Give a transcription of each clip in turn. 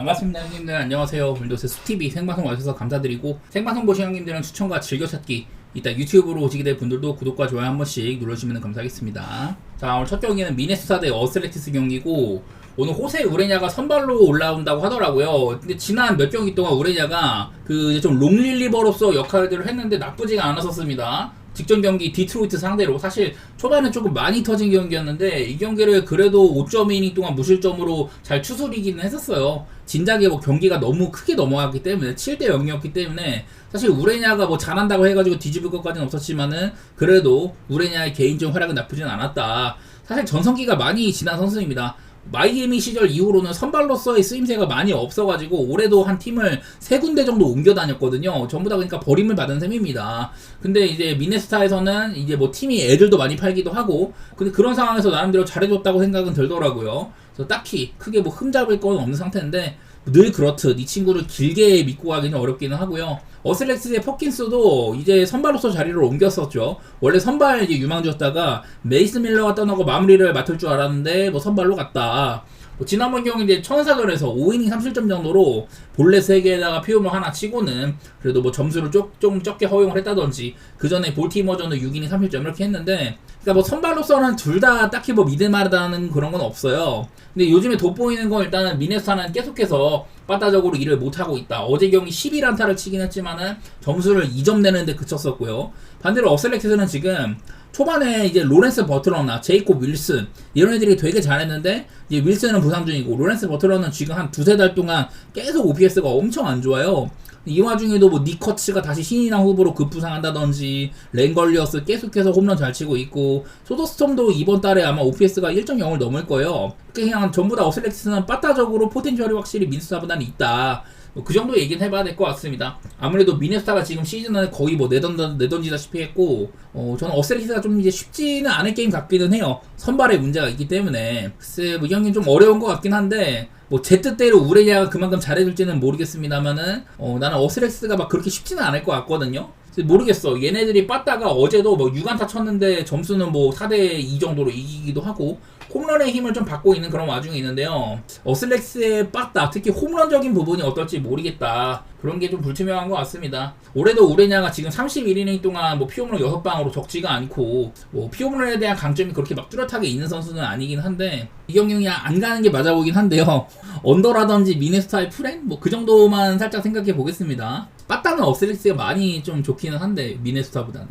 반갑습니다 형님들. 안녕하세요. 오늘도 스티비 생방송 와주셔서 감사드리고, 생방송 보신 형님들은 추천과 즐겨찾기, 이따 유튜브로 오시게 될 분들도 구독과 좋아요 한 번씩 눌러주시면 감사하겠습니다. 자, 오늘 첫 경기는 미네소타 대 어슬레티스 경기고, 오늘 호세 우레냐가 선발로 올라온다고 하더라고요. 근데 지난 몇 경기 동안 우레냐가 좀 롱릴리버로서 역할들을 했는데 나쁘지가 않았었습니다. 직전 경기 디트로이트 상대로 사실 초반에 조금 많이 터진 경기였는데, 이 경기를 그래도 5.2이닝 동안 무실점으로 잘 추스리기는 했었어요. 진작에 경기가 너무 크게 넘어갔기 때문에 7대 0이었기 때문에 사실 우레냐가 잘한다고 해가지고 뒤집을 것까지는 없었지만은, 그래도 우레냐의 개인적 활약은 나쁘진 않았다. 사실 전성기가 많이 지난 선수입니다. 마이애미 시절 이후로는 선발로서의 쓰임새가 많이 없어가지고 올해도 한 팀을 3군데 정도 옮겨 다녔거든요. 전부 다 그러니까 버림을 받은 셈입니다. 근데 이제 미네소타에서는 이제 팀이 애들도 많이 팔기도 하고, 근데 그런 상황에서 나름대로 잘해줬다고 생각은 들더라고요. 그래서 딱히 크게 흠잡을 건 없는 상태인데, 늘 그렇듯 이 친구를 길게 믿고 가기는 어렵기는 하고요. 어슬렉스의 퍼킨스도 이제 선발로서 자리를 옮겼었죠. 원래 선발 이제 유망주였다가 메이스 밀러가 떠나고 마무리를 맡을 줄 알았는데 선발로 갔다. 지난번 경기 이제 천사전에서 5이닝 3실점 정도로 볼넷 3개에다가 피홈을 하나 치고는 그래도 점수를 좀 적게 허용을 했다든지, 그 전에 볼티모어전도 6이닝 3실점 이렇게 했는데, 그러니까 선발로서는 둘 다 딱히 믿을만하다는 그런 건 없어요. 근데 요즘에 돋보이는 건 일단은 미네소타는 계속해서 빠따적으로 일을 못하고 있다. 어제 경기 11안타를 치긴 했지만은 점수를 2점 내는데 그쳤었고요. 반대로 어슬렉티스는 지금 초반에 이제 로렌스 버틀러나 제이콥 윌슨 이런 애들이 되게 잘했는데, 이제 윌슨은 부상 중이고 로렌스 버틀러는 지금 한 두세 달 동안 계속 OPS가 엄청 안 좋아요. 이 와중에도 니커츠가 다시 신인왕 후보로 급부상한다든지, 랭걸리어스 계속해서 홈런 잘 치고 있고, 소더스톰도 이번 달에 아마 OPS가 1.0을 넘을 거예요. 그냥 전부 다 어슬렉티스는 빠따적으로 포텐셜이 확실히 민스타보다는 있다. 그 정도 얘기는 해봐야 될 것 같습니다. 아무래도 미네소타가 지금 시즌은 거의 내던지다시피 했고, 저는 어슬레티스가 좀 이제 쉽지는 않을 게임 같기는 해요. 선발에 문제가 있기 때문에. 글쎄, 이 경기는 좀 어려운 것 같긴 한데, 제 뜻대로 우레냐가 그만큼 잘해줄지는 모르겠습니다만은, 나는 어슬레티스가 그렇게 쉽지는 않을 것 같거든요. 모르겠어. 얘네들이 빠따가 어제도 6안타 쳤는데 점수는 4대2 정도로 이기기도 하고, 홈런의 힘을 좀 받고 있는 그런 와중에 있는데요. 어슬렉스의 빠따, 특히 홈런적인 부분이 어떨지 모르겠다. 그런 게 좀 불투명한 것 같습니다. 올해도 우레냐가 지금 31이닝 동안 피홈런 6방으로 적지가 않고, 피홈런에 대한 강점이 그렇게 뚜렷하게 있는 선수는 아니긴 한데, 이 경기 그냥 안 가는 게 맞아 보긴 한데요. 언더라든지 미네소타의 프렌? 그 정도만 살짝 생각해 보겠습니다. 빠따는 어슬렉스가 많이 좀 좋기는 한데, 미네소타보다는.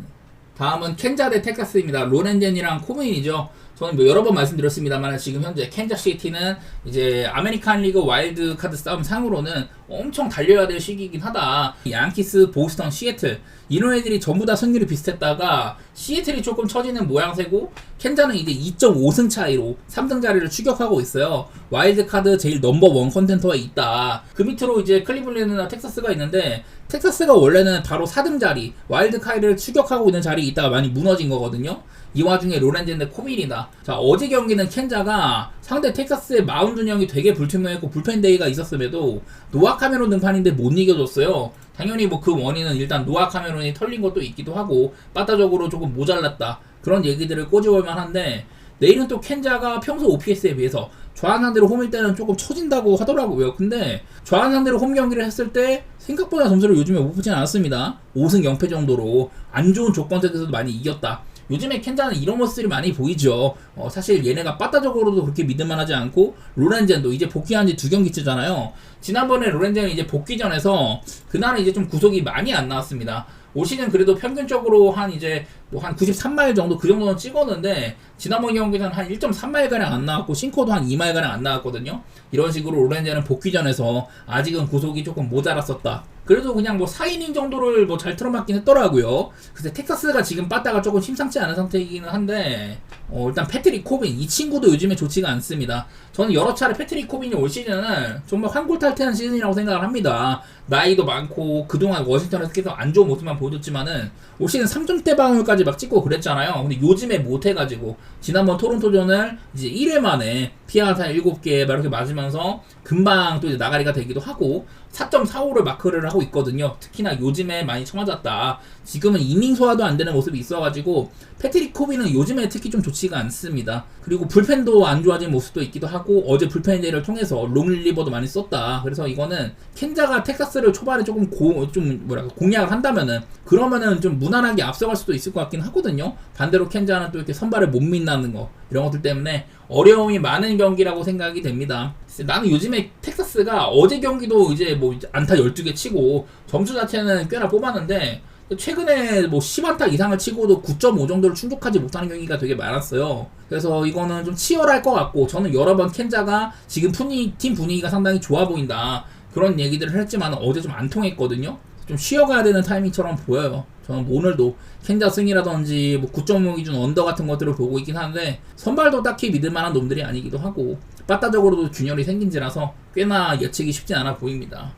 다음은 캔자 대 텍사스입니다. 로렌젠이랑 코민이죠. 저는 여러 번 말씀드렸습니다만, 지금 현재 캔자시티는 이제 아메리칸 리그 와일드 카드 싸움 상으로는 엄청 달려야 될 시기이긴 하다. 양키스, 보스턴, 시애틀 이런 애들이 전부 다 승률이 비슷했다가 시애틀이 조금 처지는 모양새고, 캔자는 이제 2.5승 차이로 3등 자리를 추격하고 있어요. 와일드 카드 제일 넘버1 컨텐터에 있다. 그 밑으로 이제 클리블랜드나 텍사스가 있는데, 텍사스가 원래는 바로 4등 자리, 와일드 카드를 추격하고 있는 자리에 있다가 많이 무너진 거거든요. 이 와중에 로렌젠 대 코밀이다. 자, 어제 경기는 캔자가 상대 텍사스의 마운드 운영이 되게 불투명했고 불펜데이가 있었음에도 노아 카메론 등판인데 못 이겨줬어요. 당연히 그 원인은 일단 노아 카메론이 털린 것도 있기도 하고, 빠따적으로 조금 모자랐다, 그런 얘기들을 꼬집을만 한데, 내일은 또 캔자가 평소 OPS에 비해서 좌완 상대로 홈일 때는 조금 처진다고 하더라고요. 근데 좌완 상대로 홈 경기를 했을 때 생각보다 점수를 요즘에 못 붙지는 않았습니다. 5승 0패 정도로 안 좋은 조건 속에서도 많이 이겼다. 요즘에 캔자는 이런 모습들이 많이 보이죠. 사실 얘네가 빠따적으로도 그렇게 믿을만하지 않고, 로렌젠도 이제 복귀한 지 2경기째잖아요. 지난번에 로렌젠은 이제 복귀전에서 그날은 이제 좀 구속이 많이 안 나왔습니다. 올 시즌 그래도 평균적으로 한 93마일 정도 그 정도는 찍었는데, 지난번 경기는 한 1.3마일가량 안 나왔고, 싱커도 한 2마일가량 안 나왔거든요. 이런 식으로 로렌젠은 복귀전에서 아직은 구속이 조금 모자랐었다. 그래도 그냥 4이닝 정도를 잘 틀어맞긴 했더라고요. 근데 텍사스가 지금 빠따가 조금 심상치 않은 상태이기는 한데, 일단 패트릭 코빈, 이 친구도 요즘에 좋지가 않습니다. 저는 여러 차례 패트릭 코빈이 올 시즌은 정말 환골탈태한 시즌이라고 생각을 합니다. 나이도 많고 그동안 워싱턴에서 계속 안 좋은 모습만 보여줬지만은 올 시즌 3점대 방울까지 찍고 그랬잖아요. 근데 요즘에 못해가지고 지난번 토론토전을 이제 1회 만에 피안타 7개 이렇게 맞으면서 금방 또 이제 나가리가 되기도 하고, 4.45를 마크를 하고 있거든요. 특히나 요즘에 많이 쳐맞았다. 지금은 이닝 소화도 안 되는 모습이 있어가지고 패트릭 코비는 요즘에 특히 좀 좋지 좋지가 않습니다. 그리고 불펜도 안 좋아진 모습도 있기도 하고 어제 불펜 대회를 통해서 롱릴리버도 많이 썼다. 그래서 이거는 켄자가 텍사스를 초반에 조금 공략을 한다면은 그러면은 좀 무난하게 앞서갈 수도 있을 것 같긴 하거든요. 반대로 켄자는 또 이렇게 선발을 못 믿는 거 이런 것들 때문에 어려움이 많은 경기라고 생각이 됩니다. 나는 요즘에 텍사스가 어제 경기도 이제 뭐 안타 12개 치고 점수 자체는 꽤나 뽑았는데 최근에 뭐 10안타 이상을 치고도 9.5 정도를 충족하지 못하는 경기가 되게 많았어요. 그래서 이거는 좀 치열할 것 같고 저는 여러 번 켄자가 지금 팀 분위기가 상당히 좋아 보인다 그런 얘기들을 했지만 어제 좀 안 통했거든요. 좀 쉬어가야 되는 타이밍처럼 보여요. 저는 오늘도 켄자 승이라든지 뭐 9.5 기준 언더 같은 것들을 보고 있긴 하는데 선발도 딱히 믿을 만한 놈들이 아니기도 하고 빠따적으로도 균열이 생긴지라서 꽤나 예측이 쉽지 않아 보입니다.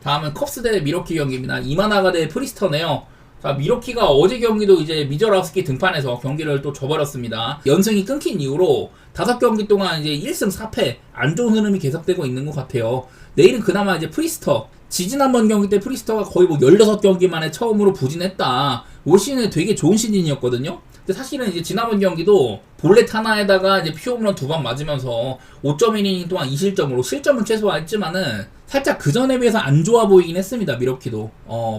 다음은 컵스 대 미러키 경기입니다. 이마나가 대 프리스터네요. 자, 미러키가 어제 경기도 이제 미저라우스키 등판해서 경기를 또 져버렸습니다. 연승이 끊긴 이후로 5경기 동안 이제 1승 4패 안 좋은 흐름이 계속되고 있는 것 같아요. 내일은 그나마 이제 프리스터 지지난번 경기 때 프리스터가 거의 뭐 16경기 만에 처음으로 부진했다. 올 시즌에 되게 좋은 시즌이었거든요. 근데 사실은 이제 지난번 경기도 볼넷 하나에다가 이제 피홈런 2방 맞으면서 5.1이닝 동안 2실점으로 실점은 최소화했지만은 살짝 그 전에 비해서 안 좋아 보이긴 했습니다. 미러키도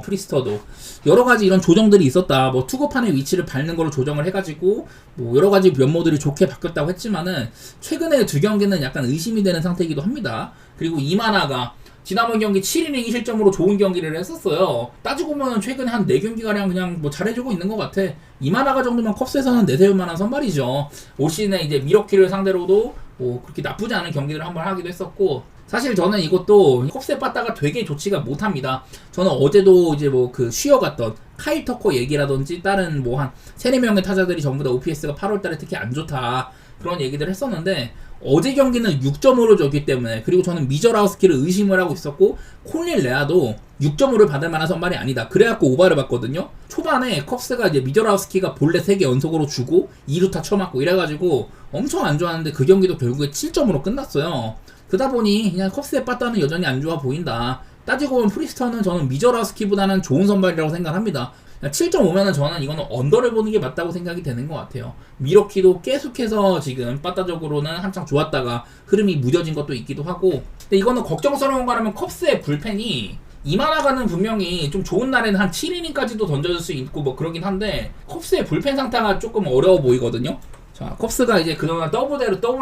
프리스터도 여러 가지 이런 조정들이 있었다. 뭐 투구판의 위치를 밟는 걸로 조정을 해가지고 뭐 여러 가지 면모들이 좋게 바뀌었다고 했지만은 최근에 두 경기는 약간 의심이 되는 상태이기도 합니다. 그리고 이마나가 지난번 경기 7이닝 2실점으로 좋은 경기를 했었어요. 따지고 보면 최근에 한 4경기가량 그냥 뭐 잘해주고 있는 것 같아. 이마나가 정도면 컵스에서는 내세울 만한 선발이죠. 올 시즌에 이제 미러키를 상대로도 뭐 그렇게 나쁘지 않은 경기를 한번 하기도 했었고 사실 저는 이것도 컵스에 빠따가 되게 좋지가 못합니다. 저는 어제도 이제 뭐 그 쉬어갔던 카일 터커 얘기라든지 다른 뭐 한 3-4명의 타자들이 전부 다 OPS가 8월달에 특히 안 좋다 그런 얘기들 했었는데 어제 경기는 6.5를 줬기 때문에 그리고 저는 미저라우스키를 의심을 하고 있었고 콜린 레아도 6.5를 받을 만한 선발이 아니다. 그래갖고 오바를 받거든요. 초반에 컵스가 이제 미저라우스키가 볼넷 3개 연속으로 주고 2루타 쳐맞고 이래가지고 엄청 안 좋았는데 그 경기도 결국에 7점으로 끝났어요. 그러다 보니 그냥 컵스의 빠따는 여전히 안 좋아 보인다. 따지고 보면 프리스터는 저는 미저라우스키보다는 좋은 선발이라고 생각합니다. 7.5면은 저는 이거는 언더를 보는 게 맞다고 생각이 되는 것 같아요. 미러키도 계속해서 지금 빠따적으로는 한창 좋았다가 흐름이 무뎌진 것도 있기도 하고 근데 이거는 걱정스러운 거라면 컵스의 불펜이 이마나가는 분명히 좀 좋은 날에는 한 7이닝까지도 던져줄 수 있고 뭐 그러긴 한데 컵스의 불펜 상태가 조금 어려워 보이거든요. 자, 컵스가 이제 그동안 더블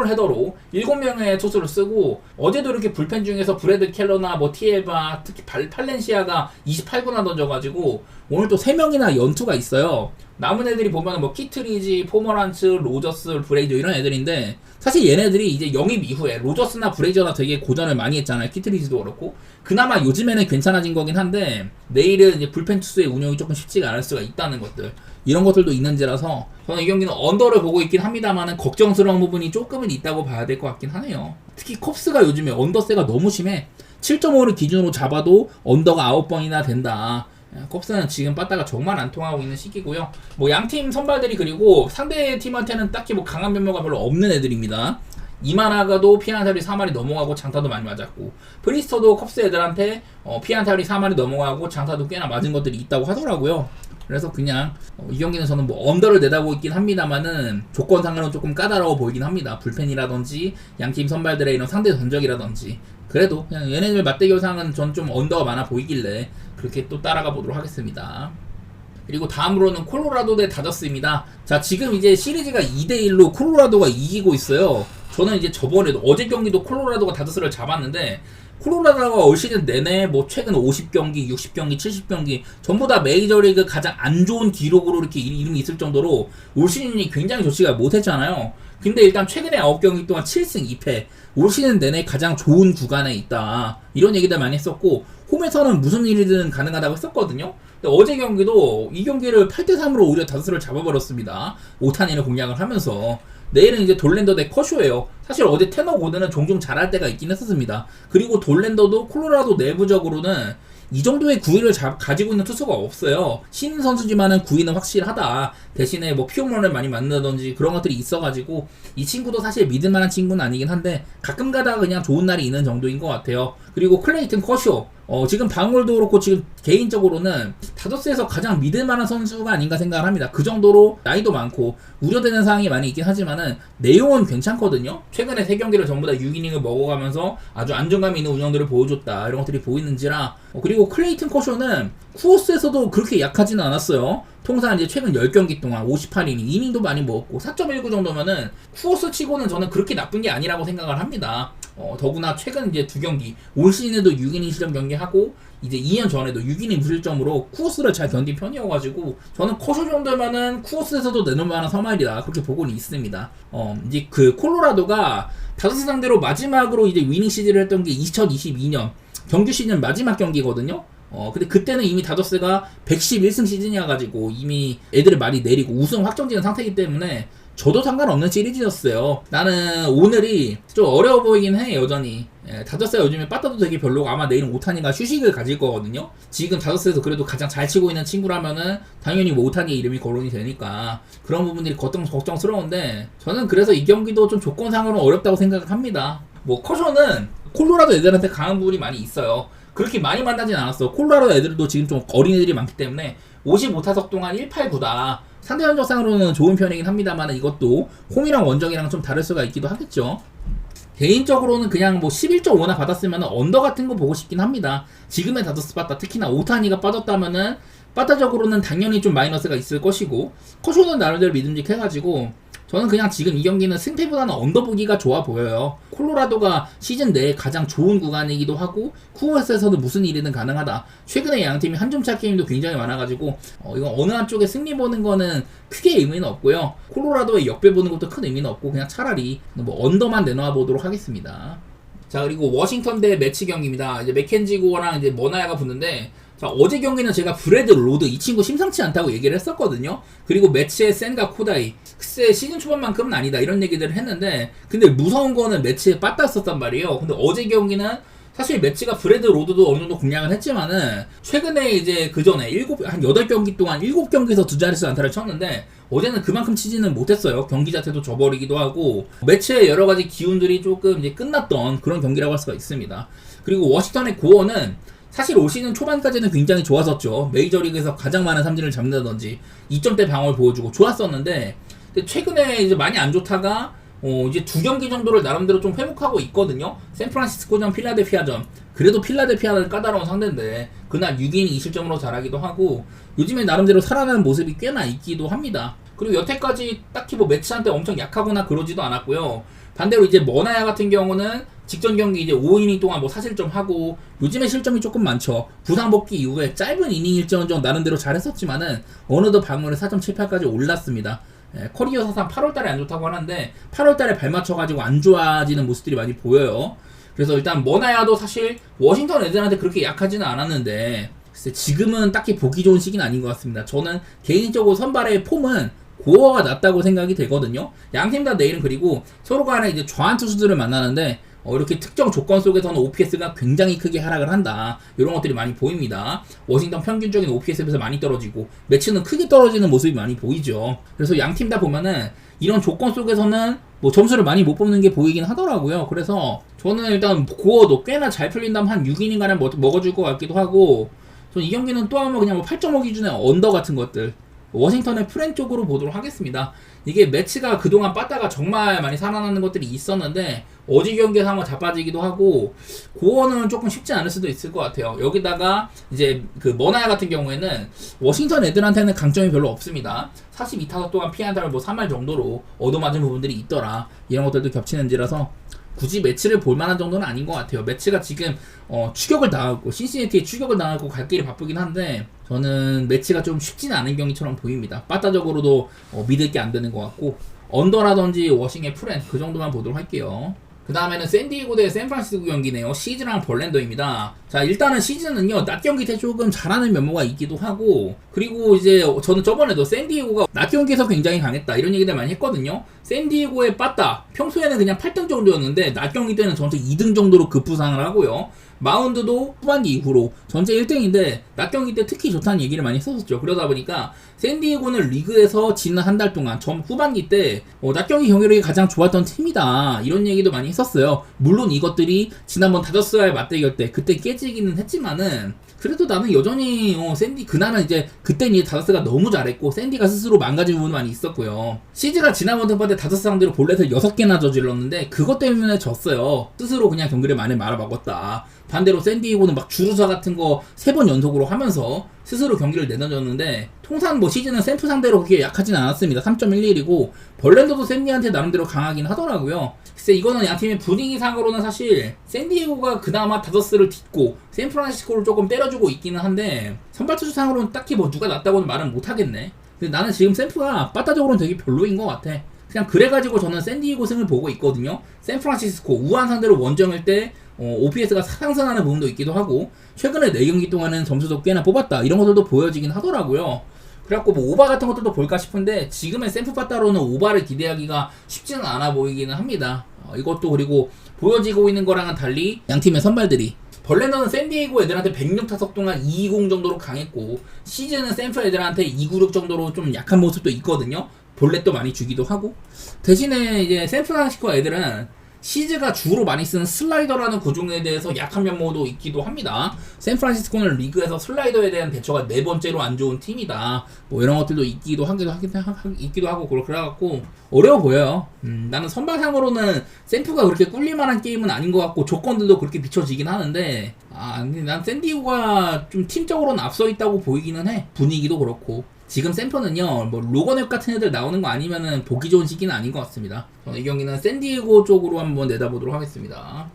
헤더로 7명의 투수를 쓰고 어제도 이렇게 불펜 중에서 브래드 켈러나 뭐 티에바 특히 팔렌시아가 28구나 던져가지고 오늘 또 3명이나 연투가 있어요. 남은 애들이 보면 뭐 키트리지, 포머란츠, 로저스, 브레이저 이런 애들인데 사실 얘네들이 이제 영입 이후에 로저스나 브레이저나 되게 고전을 많이 했잖아요. 키트리지도 그렇고 그나마 요즘에는 괜찮아진 거긴 한데 내일은 이제 불펜 투수의 운영이 조금 쉽지가 않을 수가 있다는 것들 이런 것들도 있는지라서 저는 이 경기는 언더를 보고 있긴 합니다만은 걱정스러운 부분이 조금은 있다고 봐야 될 것 같긴 하네요. 특히 컵스가 요즘에 언더세가 너무 심해. 7.5를 기준으로 잡아도 언더가 9번이나 된다. 컵스는 지금 빠따가 정말 안 통하고 있는 시기고요. 뭐 양팀 선발들이 그리고 상대 팀한테는 딱히 뭐 강한 면모가 별로 없는 애들입니다. 이마나가도 피안타율이 4마리 넘어가고 장타도 많이 맞았고 프리스터도 컵스 애들한테 피안타율이 4마리 넘어가고 장타도 꽤나 맞은 것들이 있다고 하더라고요. 그래서 그냥 이 경기는 저는 뭐 언더를 내다보고 있긴 합니다만은 조건상으로는 조금 까다로워 보이긴 합니다. 불펜이라든지 양팀 선발들의 이런 상대 전적이라든지 그래도 그냥 얘네들 맞대결상은 전 좀 언더가 많아 보이길래 그렇게 또 따라가 보도록 하겠습니다. 그리고 다음으로는 콜로라도 대 다저스입니다. 자, 지금 이제 시리즈가 2대1로 콜로라도가 이기고 있어요. 저는 이제 저번에도 어제 경기도 콜로라도가 다저스를 잡았는데 콜로라도가 올 시즌 내내 뭐 최근 50경기, 60경기, 70경기 전부 다 메이저리그 가장 안 좋은 기록으로 이렇게 이름이 있을 정도로 올 시즌이 굉장히 좋지가 못했잖아요. 근데 일단 최근에 9경기 동안 7승 2패 올 시즌 내내 가장 좋은 구간에 있다. 이런 얘기들 많이 했었고 홈에서는 무슨 일이든 가능하다고 했었거든요. 근데 어제 경기도 이 경기를 8대3으로 오히려 다저스를 잡아버렸습니다. 5탄인을 공략을 하면서 내일은 이제 돌랜더 대 커쇼예요. 사실 어제 테너 고드는 종종 잘할 때가 있긴 했었습니다. 그리고 돌랜더도 콜로라도 내부적으로는 이 정도의 구위를 가지고 있는 투수가 없어요. 신인 선수지만은 구위는 확실하다. 대신에 뭐 피홈런을 많이 만든다든지 그런 것들이 있어가지고 이 친구도 사실 믿을만한 친구는 아니긴 한데 가끔 가다가 그냥 좋은 날이 있는 정도인 것 같아요. 그리고 클레이튼 커쇼 지금 방울도 그렇고 지금 개인적으로는 다저스에서 가장 믿을만한 선수가 아닌가 생각을 합니다. 그 정도로 나이도 많고 우려되는 사항이 많이 있긴 하지만은 내용은 괜찮거든요. 최근에 3경기를 전부 다 6이닝을 먹어가면서 아주 안정감 있는 운영들을 보여줬다 이런 것들이 보이는지라 그리고 클레이튼 커쇼는 쿠오스에서도 그렇게 약하지는 않았어요. 통상 이제 최근 10경기 동안 58이닝, 이닝도 많이 먹었고 4.19 정도면은 쿠오스 치고는 저는 그렇게 나쁜 게 아니라고 생각을 합니다. 더구나 최근 이제 2경기, 올 시즌에도 6이닝 실점 경기하고 이제 2년 전에도 6이닝 무실점으로 쿠오스를 잘 견딘 편이어가지고 저는 커쇼 정도면은 쿠오스에서도 내놓을 만한 서마일이다 그렇게 보고는 있습니다. 이제 그 콜로라도가 다저스 상대로 마지막으로 이제 위닝 시즌을 했던 게 2022년 정규 시즌 마지막 경기거든요. 근데 그때는 이미 다저스가 111승 시즌이어가지고 이미 애들을 많이 내리고 우승 확정지은 상태이기 때문에 저도 상관없는 시리즈였어요. 나는 오늘이 좀 어려워 보이긴 해 여전히. 다저스가 요즘에 빠따도 되게 별로고 아마 내일은 오타니가 휴식을 가질 거거든요. 지금 다저스에서 그래도 가장 잘 치고 있는 친구라면은 당연히 뭐 오타니의 이름이 거론이 되니까 그런 부분들이 걱정스러운데 저는 그래서 이 경기도 좀 조건상으로 어렵다고 생각을 합니다. 뭐 커쇼는 콜로라도 애들한테 강한 부분이 많이 있어요. 그렇게 많이 만나진 않았어. 콜로라도 애들도 지금 좀 어린 애들이 많기 때문에 55타석 동안 189다. 상대 전적상으로는 좋은 편이긴 합니다만 이것도 홈이랑 원정이랑 좀 다를 수가 있기도 하겠죠. 개인적으로는 그냥 뭐 11.5나 받았으면 언더 같은 거 보고 싶긴 합니다. 지금의 다저스 빠따 특히나 오타니가 빠졌다면은 빠따적으로는 당연히 좀 마이너스가 있을 것이고 커쇼는 나름대로 믿음직해가지고 저는 그냥 지금 이 경기는 승패보다는 언더 보기가 좋아 보여요. 콜로라도가 시즌 내에 가장 좋은 구간이기도 하고 쿠오스에서도 무슨 일이든 가능하다. 최근에 양팀이 한 점차 게임도 굉장히 많아가지고 이건 어느 한쪽에 승리 보는 거는 크게 의미는 없고요. 콜로라도의 역배 보는 것도 큰 의미는 없고 그냥 차라리 뭐 언더만 내놓아 보도록 하겠습니다. 자 그리고 워싱턴 대 매치 경기입니다. 이제 맥켄지 고어랑 이제 머나야가 붙는데 자, 어제 경기는 제가 브래드 로드 이 친구 심상치 않다고 얘기를 했었거든요. 그리고 매치의 센과 코다이 글쎄 시즌 초반만큼은 아니다 이런 얘기들을 했는데 근데 무서운 거는 매치에 빠졌었단 말이에요. 근데 어제 경기는 사실 매치가 브래드 로드도 어느 정도 공략을 했지만은 최근에 이제 그 전에 한 8경기 동안 7경기에서 두 자릿수 안타를 쳤는데 어제는 그만큼 치지는 못했어요. 경기 자체도 져버리기도 하고 매치의 여러 가지 기운들이 조금 이제 끝났던 그런 경기라고 할 수가 있습니다. 그리고 워싱턴의 고어는 사실 올 시즌 초반까지는 굉장히 좋았었죠. 메이저리그에서 가장 많은 삼진을 잡는다든지 2점대 방어를 보여주고 좋았었는데 근데 최근에 이제 많이 안 좋다가 이제 2경기 정도를 나름대로 좀 회복하고 있거든요. 샌프란시스코전, 필라델피아전. 그래도 필라델피아는 까다로운 상대인데 그날 6이닝 2실점으로 잘하기도 하고 요즘에 나름대로 살아나는 모습이 꽤나 있기도 합니다. 그리고 여태까지 딱히 뭐 매치한테 엄청 약하거나 그러지도 않았고요. 반대로 이제 머나야 같은 경우는 직전 경기 이제 5이닝 동안 뭐 4실점 하고 요즘에 실점이 조금 많죠. 부상 복귀 이후에 짧은 이닝 일정전 나름대로 잘했었지만은 어느덧 방울에 4.78까지 올랐습니다. 커리어 사상 8월달에 안 좋다고 하는데 8월달에 발 맞춰가지고 안 좋아지는 모습들이 많이 보여요. 그래서 일단 머나야도 사실 워싱턴 애들한테 그렇게 약하지는 않았는데 지금은 딱히 보기 좋은 시기는 아닌 것 같습니다. 저는 개인적으로 선발의 폼은 고어가 낫다고 생각이 되거든요. 양팀 다 내일은 그리고 서로 간에 이제 좌한 투수들을 만나는데 이렇게 특정 조건 속에서는 OPS가 굉장히 크게 하락을 한다. 이런 것들이 많이 보입니다. 워싱턴 평균적인 OPS에 비해서 많이 떨어지고 매치는 크게 떨어지는 모습이 많이 보이죠. 그래서 양팀 다 보면은 이런 조건 속에서는 뭐 점수를 많이 못 뽑는 게 보이긴 하더라고요. 그래서 저는 일단 고어도 꽤나 잘 풀린다면 한 6이닝가량 먹어줄 것 같기도 하고 저는 이 경기는 또 한번 그냥 뭐 8.5 기준의 언더 같은 것들 워싱턴의 프렌 쪽으로 보도록 하겠습니다. 이게 매치가 그동안 빠따가 정말 많이 살아나는 것들이 있었는데 어제 경기에서 한번 자빠지기도 하고 고어는 조금 쉽지 않을 수도 있을 것 같아요. 여기다가 이제 그 머나야 같은 경우에는 워싱턴 애들한테는 강점이 별로 없습니다. 42타석 동안 피안타를 뭐 3할 정도로 얻어맞은 부분들이 있더라. 이런 것들도 겹치는지라서 굳이 매치를 볼 만한 정도는 아닌 것 같아요. 매치가 지금 추격을 당하고 신시내티에 추격을 당하고 갈 길이 바쁘긴 한데 저는 매치가 좀 쉽지는 않은 경기처럼 보입니다. 빠따적으로도 믿을 게 안 되는 것 같고 언더라든지 워싱의 프렌 그 정도만 보도록 할게요. 그 다음에는 샌디에고 대 샌프란시스코 경기네요. 시즈랑 벌랜더입니다. 자 일단은 시즈는요 낮 경기 때 조금 잘하는 면모가 있기도 하고 그리고 이제 저는 저번에도 샌디에고가 낮 경기에서 굉장히 강했다 이런 얘기들 많이 했거든요. 샌디에고의 빠따 평소에는 그냥 8등 정도였는데 낮 경기 때는 전체 2등 정도로 급부상을 하고요. 마운드도 후반기 이후로 전체 1등인데 낮 경기 때 특히 좋다는 얘기를 많이 했었죠. 그러다 보니까 샌디에고는 리그에서 지난 한 달 동안 전 후반기 때 낮 경기 경기력이 가장 좋았던 팀이다 이런 얘기도 많이 했었어요. 물론 이것들이 지난번 다저스와의 맞대결 때 그때 깨지기는 했지만은 그래도 나는 여전히 샌디 그날은 이제 그때는 이제 다저스가 너무 잘했고 샌디가 스스로 망가진 부분이 많이 있었고요. 시즈가 지난번 등판 때 다저스 상대로 볼넷을 6개나 저질렀는데 그것 때문에 졌어요. 스스로 그냥 경기를 많이 말아먹었다. 반대로 샌디에고는 막 주루사 같은 거 3번 연속으로 하면서 스스로 경기를 내던졌는데 통산 뭐 시즌은 샌프 상대로 그렇게 약하진 않았습니다. 3.11이고 벌랜더도 샌디한테 나름대로 강하긴 하더라고요. 글쎄 이거는 양팀의 분위기상으로는 사실 샌디에고가 그나마 다저스를 딛고 샌프란시스코를 조금 때려주고 있기는 한데 선발 투수상으로는 딱히 뭐 누가 낫다고는 말은 못하겠네. 근데 나는 지금 샌프가 빠따적으로는 되게 별로인 것 같아. 그냥 그래가지고 저는 샌디에고 승을 보고 있거든요. 샌프란시스코 우한 상대로 원정일 때 OPS가 상승하는 부분도 있기도 하고 최근에 4경기 동안은 점수도 꽤나 뽑았다 이런 것들도 보여지긴 하더라고요. 그래갖고 뭐 오바 같은 것들도 볼까 싶은데 지금의 샘프 빠따로는 오바를 기대하기가 쉽지는 않아 보이기는 합니다. 이것도 그리고 보여지고 있는 거랑은 달리 양팀의 선발들이 벌레너는 샌디에이고 애들한테 106타석 동안 220 정도로 강했고 시즌은 샌프 애들한테 296 정도로 좀 약한 모습도 있거든요. 볼넷도 많이 주기도 하고 대신에 이제 샌프란시스코 애들은 시즈가 주로 많이 쓰는 슬라이더라는 구종에 대해서 약한 면모도 있기도 합니다. 샌프란시스코는 리그에서 슬라이더에 대한 대처가 4번째로 안 좋은 팀이다. 뭐 이런 것들도 있기도 하고 그래갖고 어려워 보여요. 나는 선발상으로는 샌프가 그렇게 꿀릴만한 게임은 아닌 것 같고 조건들도 그렇게 비춰지긴 하는데 난 샌디고가 좀 팀적으로는 앞서 있다고 보이기는 해. 분위기도 그렇고. 지금 샌프는요, 뭐 로건앱 같은 애들 나오는 거 아니면은 보기 좋은 시기는 아닌 것 같습니다. 저는 이 경기는 샌디에고 쪽으로 한번 내다보도록 하겠습니다.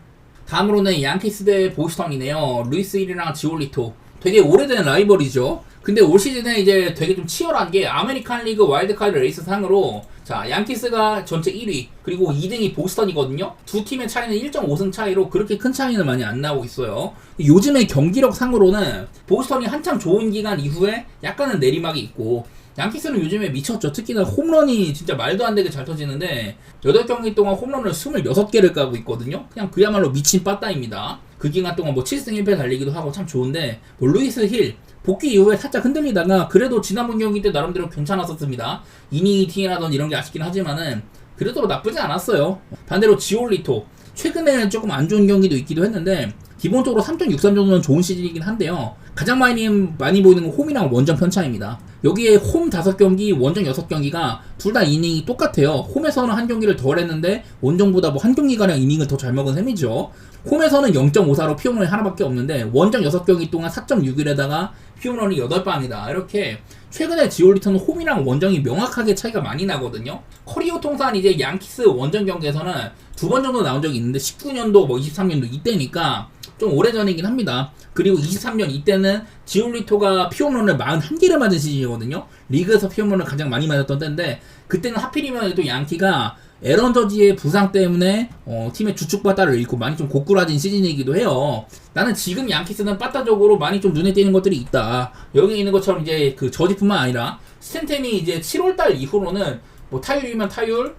다음으로는 양키스 대 보스턴이네요. 루이스 힐이랑 지올리토. 되게 오래된 라이벌이죠. 근데 올 시즌에 이제 되게 좀 치열한 게 아메리칸 리그 와일드카드 레이스 상으로 자 양키스가 전체 1위 그리고 2등이 보스턴이거든요. 두 팀의 차이는 1.5승 차이로 그렇게 큰 차이는 많이 안 나고 있어요. 요즘의 경기력 상으로는 보스턴이 한참 좋은 기간 이후에 약간은 내리막이 있고 양키스는 요즘에 미쳤죠. 특히나 홈런이 진짜 말도 안 되게 잘 터지는데 8경기 동안 홈런을 26개를 까고 있거든요. 그냥 그야말로 미친 빠따입니다. 그 기간 동안 뭐 7승 1패 달리기도 하고 참 좋은데 뭐 루이스 힐 복귀 이후에 살짝 흔들리다가 그래도 지난번 경기 때 나름대로 괜찮았었습니다. 이닝 팅이라던 이런 게 아쉽긴 하지만은 그래도 나쁘지 않았어요. 반대로 지올리토 최근에 조금 안 좋은 경기도 있기도 했는데 기본적으로 3.63 정도는 좋은 시즌이긴 한데요. 가장 많이 보이는 건 홈이랑 원정 편차입니다. 여기에 홈 5경기, 원정 6경기가 둘 다 이닝이 똑같아요. 홈에서는 한 경기를 덜 했는데 원정보다 뭐 한 경기가량 이닝을 더 잘 먹은 셈이죠. 홈에서는 0.54로 피홈런이 하나밖에 없는데 원정 6경기 동안 4.61에다가 피홈런이 8방이다. 이렇게 최근에 지올리토는 홈이랑 원정이 명확하게 차이가 많이 나거든요. 커리어 통산 이제 양키스 원정 경기에서는 2번 정도 나온 적이 있는데 19년도 뭐 23년도 이때니까 좀 오래전이긴 합니다. 그리고 23년 이때는 지올리토가 피홈런을 41개를 맞은 시즌이거든요. 리그에서 피홈런을 가장 많이 맞았던 때인데 그때는 하필이면 또 양키가 에런 저지의 부상 때문에 팀의 주축 바따를 잃고 많이 좀 고꾸라진 시즌이기도 해요. 나는 지금 양키스는 바따적으로 많이 좀 눈에 띄는 것들이 있다. 여기 있는 것처럼 이제 그 저지뿐만 아니라 스탠텐이 이제 7월달 이후로는 뭐 타율이면 타율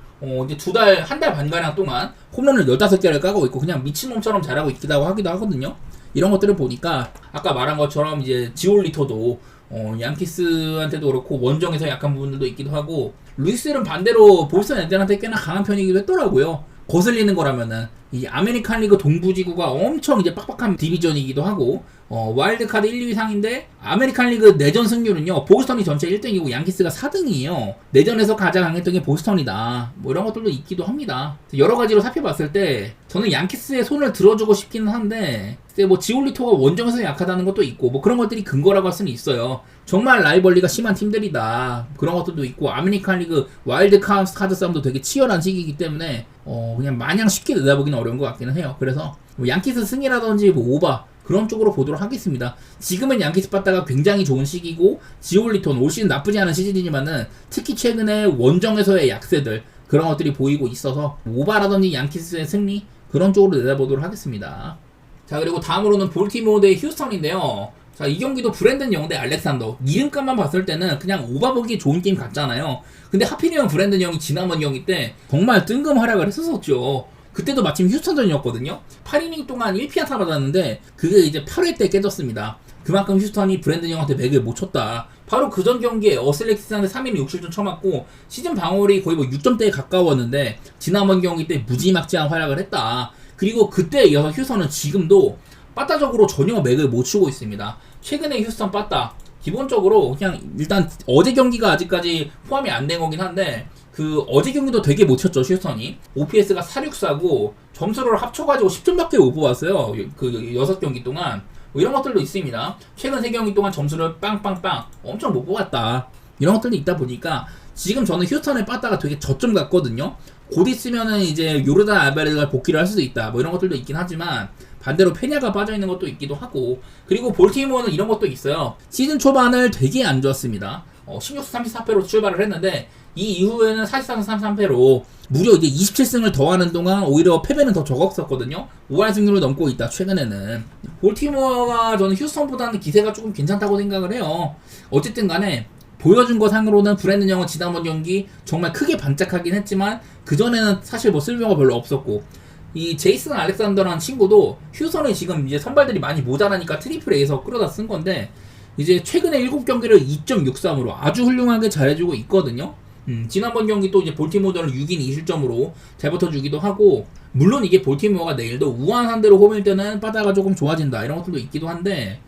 이제 한 달 반가량 동안 홈런을 15개를 까고 있고 그냥 미친놈처럼 잘하고 있기도 하기도 하거든요. 이런 것들을 보니까 아까 말한 것처럼 이제 지올리토도 양키스한테도 그렇고 원정에서 약한 부분들도 있기도 하고 루이스는 반대로 보스턴 애들한테 꽤나 강한 편이기도 했더라고요. 거슬리는 거라면은 이 아메리칸 리그 동부지구가 엄청 이제 빡빡한 디비전이기도 하고 와일드카드 1, 2위 상인데 아메리칸 리그 내전 승률은요 보스턴이 전체 1등이고 양키스가 4등이에요. 내전에서 가장 강했던 게 보스턴이다. 뭐 이런 것들도 있기도 합니다. 여러 가지로 살펴봤을 때 저는 양키스의 손을 들어주고 싶기는 한데 뭐 지올리토가 원정에서 약하다는 것도 있고 뭐 그런 것들이 근거라고 할 수는 있어요. 정말 라이벌리가 심한 팀들이다. 그런 것들도 있고 아메리칸 리그 와일드카드 싸움도 되게 치열한 시기이기 때문에 그냥 마냥 쉽게 내다보기는 어려운 것 같기는 해요. 그래서 뭐 양키스 승이라든지 뭐 오바 그런 쪽으로 보도록 하겠습니다. 지금은 양키스 빠따가 굉장히 좋은 시기고 지올리토는 올 시즌 나쁘지 않은 시즌이지만은 특히 최근에 원정에서의 약세들 그런 것들이 보이고 있어서 오바라든지 양키스의 승리 그런 쪽으로 내다보도록 하겠습니다. 자 그리고 다음으로는 볼티모어 대 휴스턴인데요. 자 이 경기도 브랜든 영 대 알렉산더 이름값만 봤을 때는 그냥 오바 보기 좋은 게임 같잖아요. 근데 하필이면 브랜든 영이 지난번 경기 때 정말 뜬금 활약을 했었죠. 그때도 마침 휴스턴전이었거든요. 8이닝 동안 1피안타 받았는데 그게 이제 8회 때 깨졌습니다. 그만큼 휴스턴이 브랜든 영한테 맥을 못 쳤다. 바로 그 전 경기에 어슬렉스한테 3이닝 6실점 쳐맞고 시즌 방어율이 거의 뭐 6점대에 가까웠는데 지난번 경기 때 무지막지한 활약을 했다. 그리고 그때에 이어서 휴스턴은 지금도 빠따적으로 전혀 맥을 못 추고 있습니다. 최근에 휴스턴 빠따 기본적으로 그냥 일단 어제 경기가 아직까지 포함이 안 된 거긴 한데 그 어제 경기도 되게 못 쳤죠. 휴스턴이 OPS가 464고 점수를 합쳐가지고 10점밖에 못 뽑았어요. 그 6경기 동안 뭐 이런 것들도 있습니다. 최근 3경기 동안 점수를 빵빵빵 엄청 못 뽑았다. 이런 것들도 있다 보니까 지금 저는 휴스턴의 빠따가 되게 저점 같거든요. 곧 있으면은 이제 요르단 알바레즈가 복귀를 할 수도 있다. 뭐 이런 것들도 있긴 하지만 반대로 페냐가 빠져있는 것도 있기도 하고 그리고 볼티모어는 이런 것도 있어요. 시즌 초반을 되게 안 좋았습니다. 16승 34패로 출발을 했는데 이 이후에는 43승 33패로 무려 이제 27승을 더하는 동안 오히려 패배는 더 적었었거든요. 5할 승률을 넘고 있다. 최근에는 볼티모어가 저는 휴스턴보다는 기세가 조금 괜찮다고 생각을 해요. 어쨌든 간에 보여준 거 상으로는 브랜든 영은 지난번 경기 정말 크게 반짝하긴 했지만 그전에는 사실 뭐 쓸모가 별로 없었고 이 제이슨 알렉산더라는 친구도 휴스턴에 지금 이제 선발들이 많이 모자라니까 트리플 A에서 끌어다 쓴 건데 이제 최근에 7경기를 2.63으로 아주 훌륭하게 잘해주고 있거든요. 지난번 경기 또 이제 볼티모어를 6인 2실점으로 잘 버텨주기도 하고 물론 이게 볼티모어가 내일도 우한 상대로 홈일 때는 빠다가 조금 좋아진다 이런 것들도 있기도 한데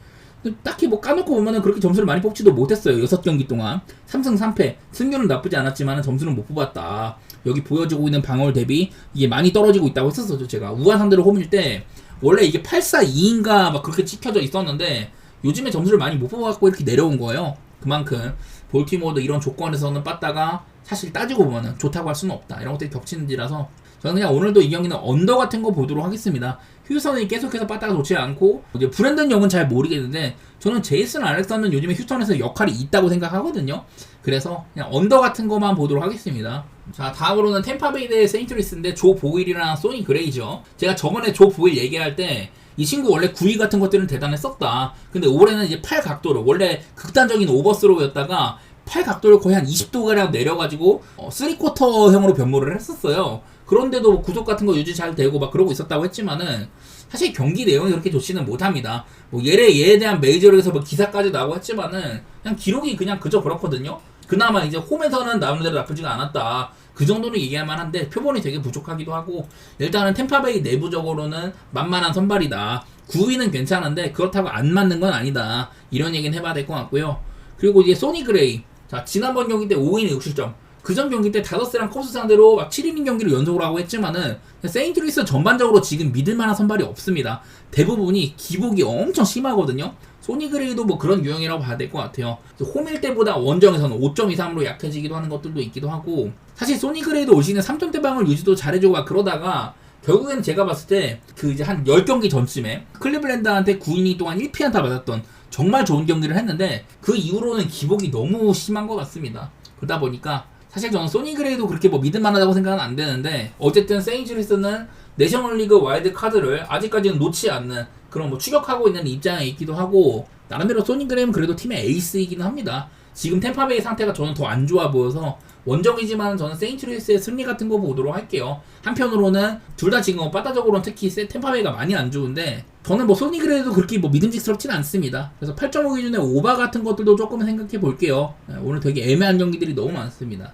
딱히 뭐 까놓고 보면은 그렇게 점수를 많이 뽑지도 못했어요. 6경기 동안 3승 3패 승률은 나쁘지 않았지만 점수는 못 뽑았다. 여기 보여주고 있는 방어율 대비 이게 많이 떨어지고 있다고 했었죠. 제가 우한 상대로 홈일 때 원래 이게 8-4-2인가 막 그렇게 찍혀져 있었는데 요즘에 점수를 많이 못 뽑아갖고 이렇게 내려온 거예요. 그만큼 볼티모어도 이런 조건에서는 빠따가 사실 따지고 보면은 좋다고 할 수는 없다. 이런 것들이 겹치는지라서 저는 그냥 오늘도 이 경기는 언더 같은 거 보도록 하겠습니다. 휴스턴이 계속해서 빠따가 좋지 않고 이제 브랜든 영은 잘 모르겠는데 저는 제이슨 알렉산더는 요즘에 휴스턴에서 역할이 있다고 생각하거든요. 그래서 그냥 언더 같은 거만 보도록 하겠습니다. 자, 다음으로는 템파베이 대 세인트루이스인데 조 보일이랑 소니 그레이죠. 제가 저번에 조 보일 얘기할 때 이 친구 원래 구위 같은 것들은 대단했었다. 근데 올해는 이제 팔 각도를 원래 극단적인 오버스로우였다가 팔 각도를 거의 한 20도가량 내려가지고 3쿼터형으로 변모를 했었어요. 그런데도 뭐 구속 같은 거 유지 잘 되고 막 그러고 있었다고 했지만은 사실 경기 내용이 그렇게 좋지는 못합니다. 뭐 얘에 대한 메이저리그에서 뭐 기사까지 나오고 했지만은 그냥 기록이 그냥 그저 그렇거든요. 그나마 이제 홈에서는 나름대로 나쁘지가 않았다. 그 정도는 얘기할 만한데 표본이 되게 부족하기도 하고 일단은 템파베이 내부적으로는 만만한 선발이다. 9위는 괜찮은데 그렇다고 안 맞는 건 아니다. 이런 얘기는 해봐야 될 것 같고요. 그리고 이제 소니 그레이. 자, 지난번 경기 때 5이닝 6실점. 그전 경기 때 다저스랑 컵스 상대로 막 7이닝 경기를 연속으로 하고 했지만은 세인트루이스 전반적으로 지금 믿을만한 선발이 없습니다. 대부분이 기복이 엄청 심하거든요. 소니 그레이도 뭐 그런 유형이라고 봐야 될 것 같아요. 홈일 때보다 원정에서는 5점 이상으로 약해지기도 하는 것들도 있기도 하고 사실 소니 그레이도 올 시즌 3점대방을 유지도 잘해주고 막 그러다가 결국에는 제가 봤을 때 그 이제 한 10경기 전쯤에 클리블랜드한테 9이닝 동안 1피안타 받았던 정말 좋은 경기를 했는데 그 이후로는 기복이 너무 심한 것 같습니다. 그러다 보니까 사실 저는 소니 그레이도 그렇게 뭐 믿을만하다고 생각은 안 되는데 어쨌든 세인트루이스는 내셔널리그 와일드 카드를 아직까지는 놓지 않는 그런 뭐 추격하고 있는 입장에 있기도 하고 나름대로 소니 그레이는 그래도 팀의 에이스이기는 합니다. 지금 템파베이 상태가 저는 더 안 좋아 보여서 원정이지만 저는 세인트루이스의 승리 같은 거 보도록 할게요. 한편으로는 둘 다 지금 빠따적으로는 특히 템파베이가 많이 안 좋은데 저는 뭐 소니 그레이도 그렇게 뭐 믿음직스럽진 않습니다. 그래서 8.5 기준의 오바 같은 것들도 조금 생각해 볼게요. 오늘 되게 애매한 경기들이 너무 많습니다.